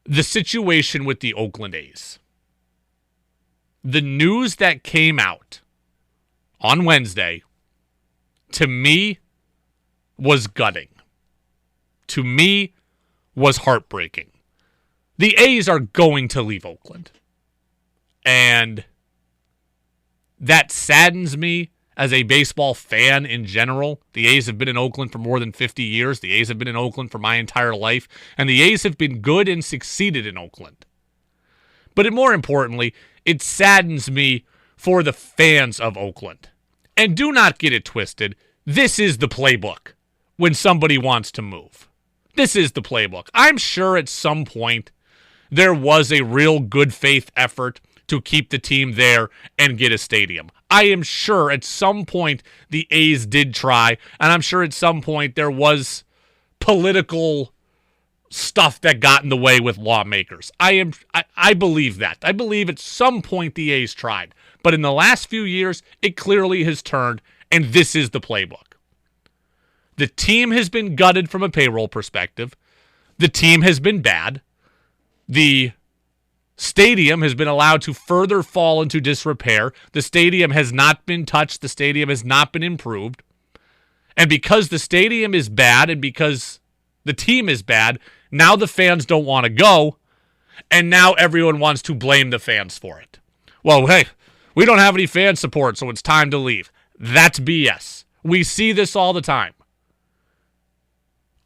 the situation with the Oakland A's. The news that came out on Wednesday, to me, was gutting. To me, was heartbreaking. The A's are going to leave Oakland. And that saddens me as a baseball fan in general. The A's have been in Oakland for more than 50 years. The A's have been in Oakland for my entire life. And the A's have been good and succeeded in Oakland. But more importantly, it saddens me for the fans of Oakland. And do not get it twisted. This is the playbook when somebody wants to move. This is the playbook. I'm sure at some point there was a real good faith effort to keep the team there and get a stadium. I am sure at some point the A's did try, and I'm sure at some point there was political stuff that got in the way with lawmakers. I believe that. I believe at some point the A's tried. But in the last few years, it clearly has turned, and this is the playbook. The team has been gutted from a payroll perspective. The team has been bad. The stadium has been allowed to further fall into disrepair. The stadium has not been touched. The stadium has not been improved. And because the stadium is bad and because the team is bad, now the fans don't want to go, and now everyone wants to blame the fans for it. Well, hey, we don't have any fan support, so it's time to leave. That's BS. We see this all the time.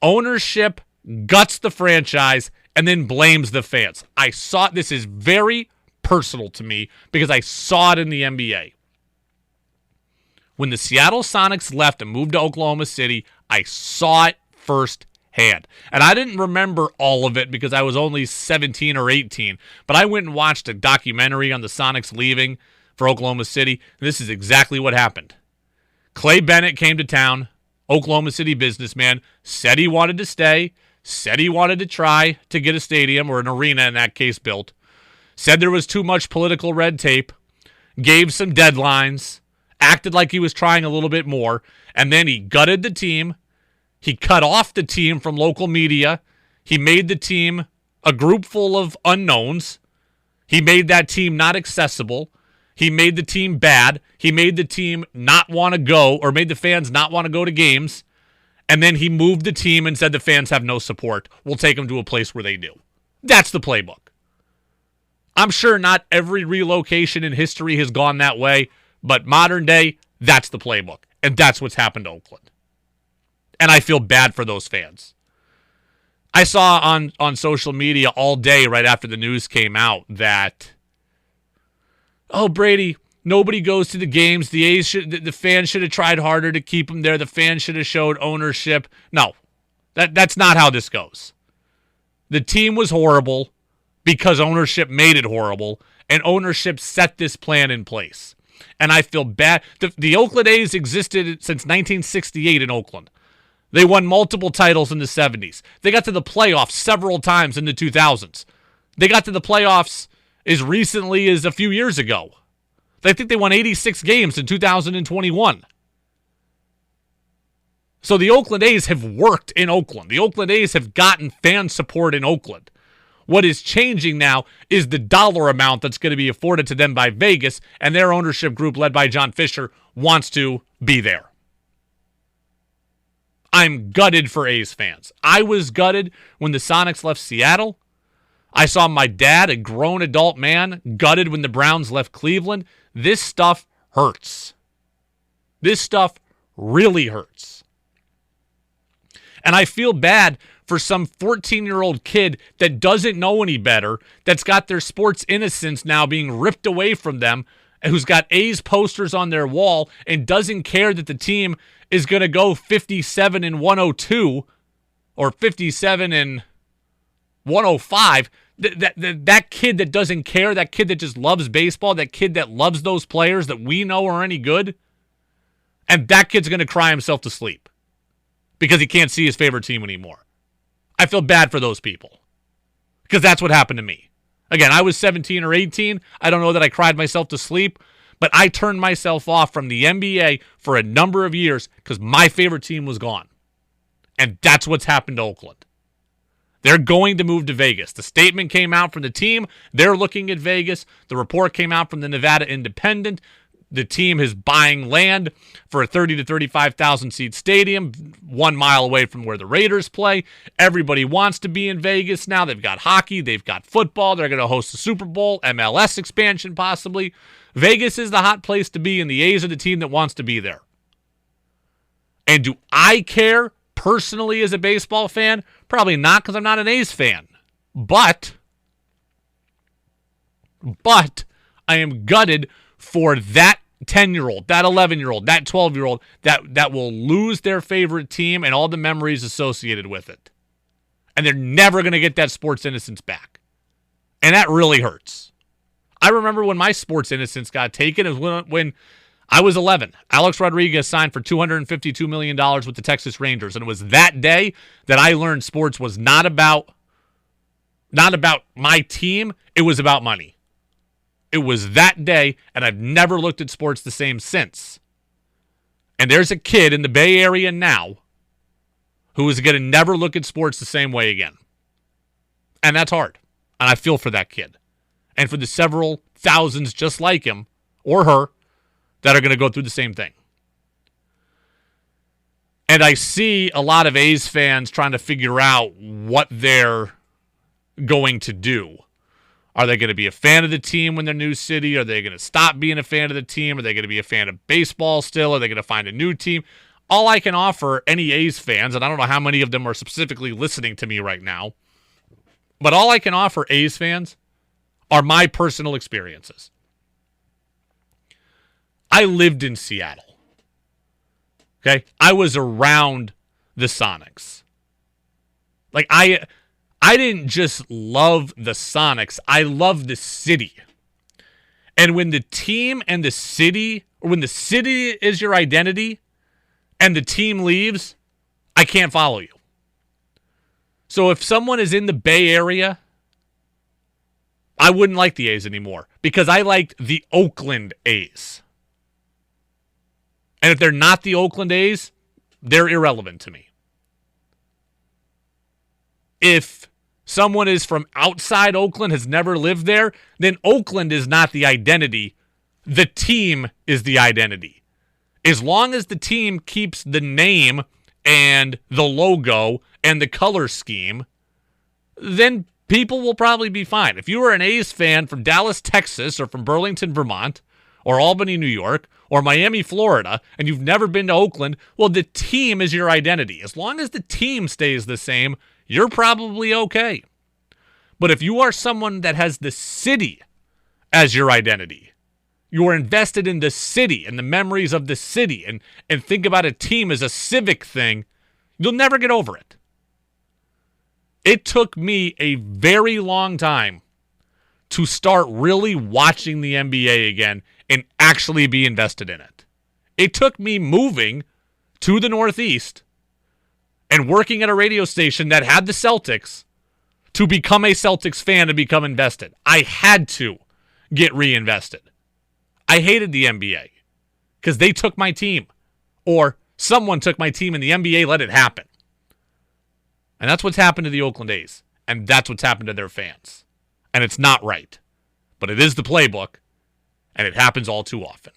Ownership guts the franchise and then blames the fans. This is very personal to me because I saw it in the NBA. When the Seattle Sonics left and moved to Oklahoma City, I saw it firsthand. And I didn't remember all of it because I was only 17 or 18, but I went and watched a documentary on the Sonics leaving for Oklahoma City, and this is exactly what happened. Clay Bennett came to town, Oklahoma City businessman, said he wanted to stay, said he wanted to try to get a stadium or an arena in that case built, said there was too much political red tape, gave some deadlines, acted like he was trying a little bit more, and then he gutted the team. He cut off the team from local media. He made the team a group full of unknowns. He made that team not accessible. He made the team bad. He made the team not want to go, or made the fans not want to go to games. And then he moved the team and said the fans have no support. We'll take them to a place where they do. That's the playbook. I'm sure not every relocation in history has gone that way, but modern day, that's the playbook. And that's what's happened to Oakland. And I feel bad for those fans. I saw on social media all day right after the news came out that, oh, Brady, nobody goes to the games. The fans should have tried harder to keep them there. The fans should have showed ownership. No, that's not how this goes. The team was horrible because ownership made it horrible, and ownership set this plan in place. And I feel bad. The Oakland A's existed since 1968 in Oakland. They won multiple titles in the 70s. They got to the playoffs several times in the 2000s. They got to the playoffs as recently as a few years ago. I think they won 86 games in 2021. So the Oakland A's have worked in Oakland. The Oakland A's have gotten fan support in Oakland. What is changing now is the dollar amount that's going to be afforded to them by Vegas, and their ownership group led by John Fisher wants to be there. I'm gutted for A's fans. I was gutted when the Sonics left Seattle. I saw my dad, a grown adult man, gutted when the Browns left Cleveland. This stuff hurts. This stuff really hurts. And I feel bad for some 14-year-old kid that doesn't know any better, that's got their sports innocence now being ripped away from them, who's got A's posters on their wall and doesn't care that the team is going to go 57-102 or 57-105. That kid that doesn't care, that kid that just loves baseball, that kid that loves those players that we know are any good, and that kid's going to cry himself to sleep because he can't see his favorite team anymore. I feel bad for those people because that's what happened to me. Again, I was 17 or 18. I don't know that I cried myself to sleep, but I turned myself off from the NBA for a number of years because my favorite team was gone. And that's what's happened to Oakland. They're going to move to Vegas. The statement came out from the team. They're looking at Vegas. The report came out from the Nevada Independent. The team is buying land for a 30 to 35,000 seat stadium 1 mile away from where the Raiders play. Everybody wants to be in Vegas now. They've got hockey. They've got football. They're going to host the Super Bowl, MLS expansion possibly. Vegas is the hot place to be, and the A's are the team that wants to be there. And do I care personally as a baseball fan? Probably not, because I'm not an A's fan. But I am gutted for that 10-year-old, that 11-year-old, that 12-year-old that will lose their favorite team and all the memories associated with it. And they're never going to get that sports innocence back. And that really hurts. I remember when my sports innocence got taken. It was when I was 11. Alex Rodriguez signed for $252 million with the Texas Rangers. And it was that day that I learned sports was not about my team. It was about money. It was that day, and I've never looked at sports the same since. And there's a kid in the Bay Area now who is going to never look at sports the same way again. And that's hard. And I feel for that kid. And for the several thousands just like him or her that are going to go through the same thing. And I see a lot of A's fans trying to figure out what they're going to do. Are they going to be a fan of the team when they're new city? Are they going to stop being a fan of the team? Are they going to be a fan of baseball still? Are they going to find a new team? All I can offer any A's fans, and I don't know how many of them are specifically listening to me right now, but all I can offer A's fans are my personal experiences. I lived in Seattle. Okay? I was around the Sonics. Like, I didn't just love the Sonics. I love the city. And when the team and the city, or when the city is your identity and the team leaves, I can't follow you. So if someone is in the Bay Area, I wouldn't like the A's anymore because I liked the Oakland A's. And if they're not the Oakland A's, they're irrelevant to me. If someone is from outside Oakland, has never lived there, then Oakland is not the identity. The team is the identity. As long as the team keeps the name and the logo and the color scheme, then people will probably be fine. If you are an A's fan from Dallas, Texas, or from Burlington, Vermont, or Albany, New York, or Miami, Florida, and you've never been to Oakland, well, the team is your identity. As long as the team stays the same, you're probably okay. But if you are someone that has the city as your identity, you are invested in the city and the memories of the city and think about a team as a civic thing, you'll never get over it. It took me a very long time to start really watching the NBA again and actually be invested in it. It took me moving to the Northeast and working at a radio station that had the Celtics to become a Celtics fan and become invested. I had to get reinvested. I hated the NBA because they took my team, or someone took my team and the NBA let it happen. And that's what's happened to the Oakland A's, and that's what's happened to their fans. And it's not right, but it is the playbook, and it happens all too often.